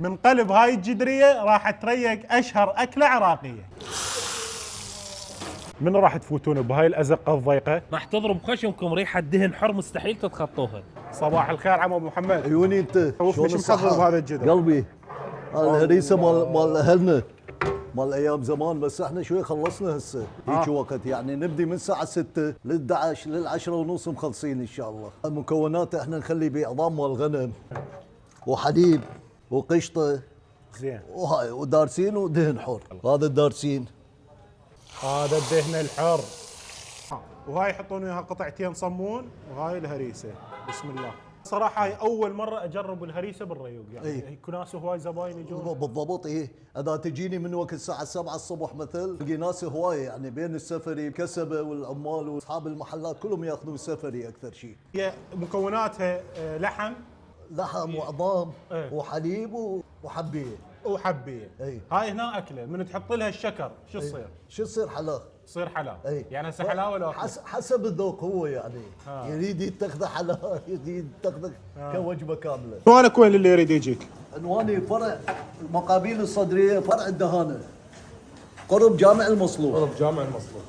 من قلب هاي الجدريه راح تريق اشهر اكله عراقيه. من راح تفوتون بهاي الازقه الضيقه؟ راح تضرب خشمكم ريحه دهن حر مستحيل تتخطوها. صباح الخير عم ابو محمد. عيوني انت شوف مش محضر بهذا الجدر. قلبي الهريسه مال اهلنا مال ايام زمان، بس احنا شوي خلصنا هسه هيك وقت، يعني نبدي من الساعه 6 لل 11 لل 10 ونص مخلصين ان شاء الله. المكونات احنا نخلي بعظام مال غنم وحليب وقشطه زين. وهاي ودارسين ودهن حر. هذا الدارسين، هذا الدهن الحر. وهاي يحطون وياها قطعتين صمون، وهاي الهريسه. بسم الله. صراحه هاي اول مره اجرب الهريسه بالريوق، يعني إيه. ناس هواي زباين يجون. بالضبط. ايه اذا تجيني من وقت الساعه 7 الصبح مثل، تلقي ناس هوايه يعني بين السفري كسبه والعمال واصحاب المحلات كلهم ياخذون السفري اكثر شيء. هي مكوناتها لحم لحم وعظام إيه. وحليب وحبيه وحبيه. إيه. هاي هنا اكله من تحط لها الشكر شو تصير؟ شو تصير حلا؟ تصير حلا. اي يعني هسه حلاوه لو حسب الذوق هو يعني. يريد يتخذه حلا، يريد يتخذه كوجبه كامله. عنوانك وين اللي يريد يجيك؟ عنواني فرع المقابيل الصدريه، فرع الدهانه، قرب جامع المصلوب. قرب جامع المصلوب.